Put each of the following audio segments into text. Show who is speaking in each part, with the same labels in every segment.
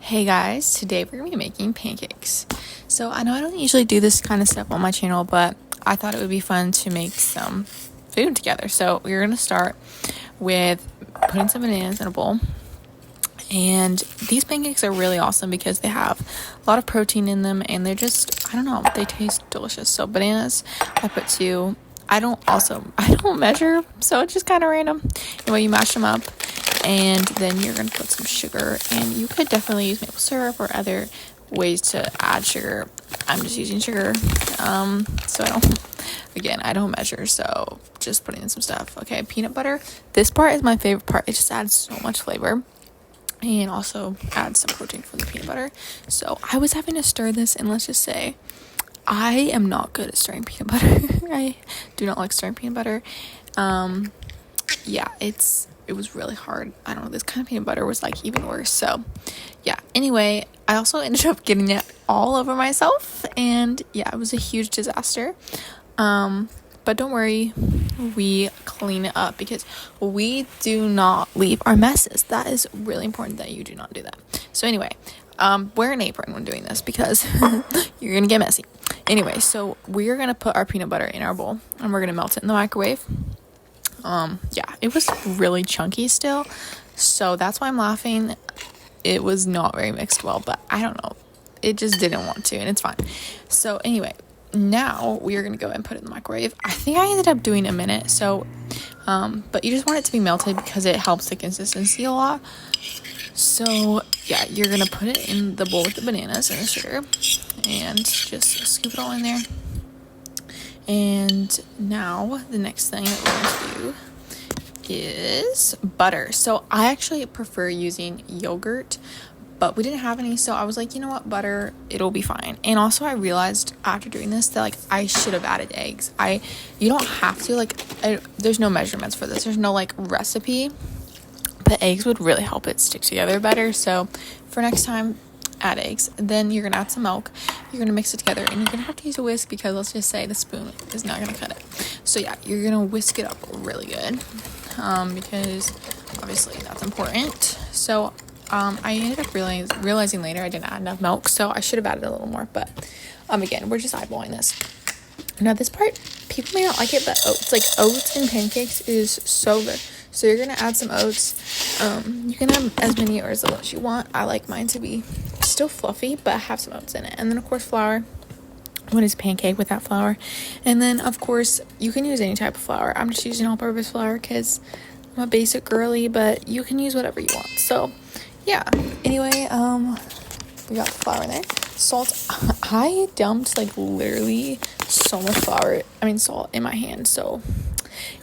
Speaker 1: Hey guys, today we're gonna be making pancakes. So I know I don't usually do this kind of stuff on my channel, but I thought it would be fun to make some food together. So we're gonna start with putting some bananas in a bowl. And these pancakes are really awesome because they have a lot of protein in them and they're just, I don't know, they taste delicious. So bananas, I put 2. I don't measure, so it's just kind of random. Anyway, you mash them up and then you're going to put some sugar, and you could definitely use maple syrup or other ways to add sugar. I'm just using sugar. So I don't measure, so just putting in some stuff. Okay, peanut butter. This part is my favorite part. It just adds so much flavor and also adds some protein from the peanut butter. So I was having to stir this, and let's just say I am not good at stirring peanut butter. I do not like stirring peanut butter. It was really hard. I don't know, this kind of peanut butter was like even worse. So yeah, anyway, I also ended up getting it all over myself, and yeah, it was a huge disaster. But don't worry, we clean it up because we do not leave our messes. That is really important that you do not do that. So anyway, wear an apron when doing this because you're gonna get messy. Anyway, so we're gonna put our peanut butter in our bowl and we're gonna melt it in the microwave. It was really chunky still, so that's why I'm laughing. It was not very mixed well, but I don't know, it just didn't want to, and it's fine. So anyway, now we are gonna go and put it in the microwave. I think I ended up doing a minute, so but you just want it to be melted because it helps the consistency a lot. So yeah, you're gonna put it in the bowl with the bananas and the sugar and just scoop it all in there. And now the next thing that we're going to do is butter. So I actually prefer using yogurt, but we didn't have any, so I was like, you know what, butter, it'll be fine. And also I realized after doing this that like I should have added eggs. You don't have to, there's no measurements for this, there's no like recipe, but eggs would really help it stick together better. So for next time, add eggs. Then you're gonna add some milk, you're gonna mix it together, and you're gonna have to use a whisk because let's just say the spoon is not gonna cut it. So yeah, you're gonna whisk it up really good, because obviously that's important. So I ended up realizing later I didn't add enough milk, so I should have added a little more, but again, we're just eyeballing this. Now this part, people may not like it, but oats and pancakes is so good. So you're gonna add some oats. You can have as many or as little as you want. I like mine to be still fluffy, but have some oats in it. And then of course flour. What is pancake without flour? And then of course you can use any type of flour. I'm just using all-purpose flour because I'm a basic girly, but you can use whatever you want. So yeah. Anyway, we got the flour in there. Salt. I dumped literally so much salt in my hand. So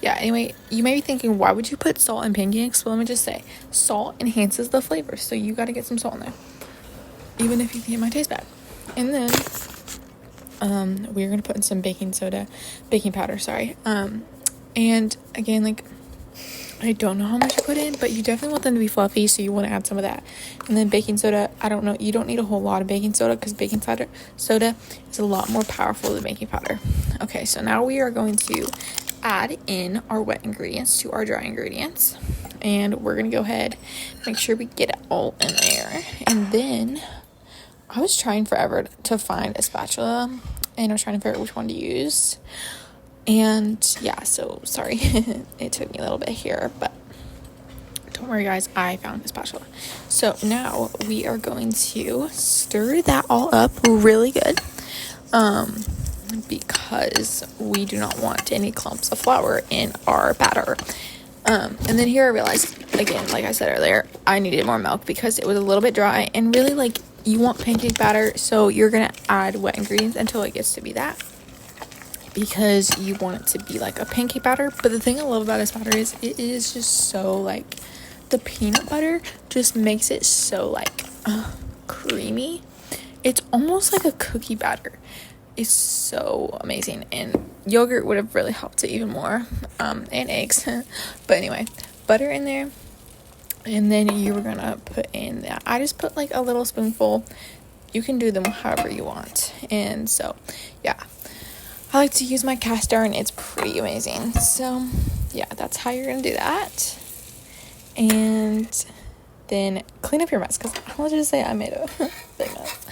Speaker 1: yeah, anyway, you may be thinking, why would you put salt in pancakes? Well, let me just say, salt enhances the flavor, so you got to get some salt in there, even if you think it might taste bad. And then we're going to put in some baking powder, and again, I don't know how much to put in, but you definitely want them to be fluffy, so you want to add some of that. And then baking soda, I don't know, you don't need a whole lot of baking soda because baking soda is a lot more powerful than baking powder. Okay, so now we are going to add in our wet ingredients to our dry ingredients, and we're going to go ahead, make sure we get it all in there. And then I was trying forever to find a spatula, and I was trying to figure out which one to use. And yeah, so sorry, it took me a little bit here, but don't worry guys, I found the spatula. So now we are going to stir that all up really good, because we do not want any clumps of flour in our batter. And then here I realized, again, like I said earlier, I needed more milk because it was a little bit dry, and really you want pancake batter, so you're gonna add wet ingredients until it gets to be that, because you want it to be like a pancake batter. But the thing I love about this batter is it is just so the peanut butter just makes it so creamy. It's almost like a cookie batter. It's so amazing, and yogurt would have really helped it even more, and eggs. But anyway, butter in there, and then you're gonna put in that. I just put a little spoonful. You can do them however you want. And so yeah, I like to use my cast iron. It's pretty amazing. So yeah, that's how you're gonna do that. And then clean up your mess, because I wanted to say I made a big mess.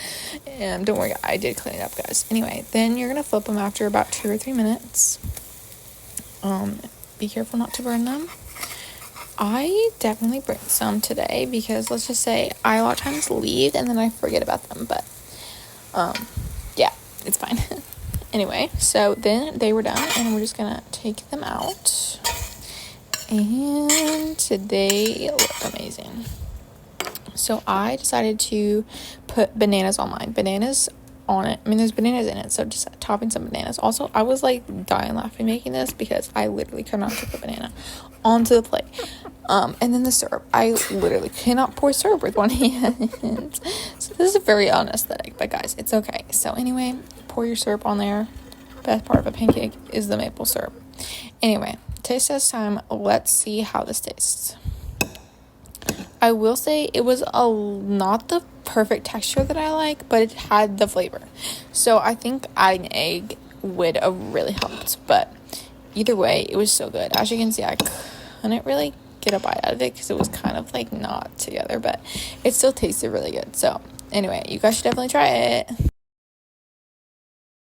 Speaker 1: And don't worry, I did clean it up, guys. Anyway, then you're going to flip them after about 2 or 3 minutes. Be careful not to burn them. I definitely burnt some today because, let's just say, I a lot of times leave and then I forget about them, but yeah, it's fine. Anyway, so then they were done, and we're just gonna take them out, and they look amazing. So I decided to put bananas on mine. Bananas on it. I mean, there's bananas in it, so just topping some bananas. Also, I was like dying laughing making this because I literally could not take a banana onto the plate. And then the syrup. I literally cannot pour syrup with one hand. So this is very unaesthetic, but guys, it's okay. So anyway, pour your syrup on there. Best part of a pancake is the maple syrup. Anyway, taste test time. Let's see how this tastes. I will say it was not the perfect texture that I like, but it had the flavor. So I think adding egg would have really helped. But either way, it was so good. As you can see, I couldn't really get a bite out of it because it was kind of like not together, but it still tasted really good. So anyway, you guys should definitely try it.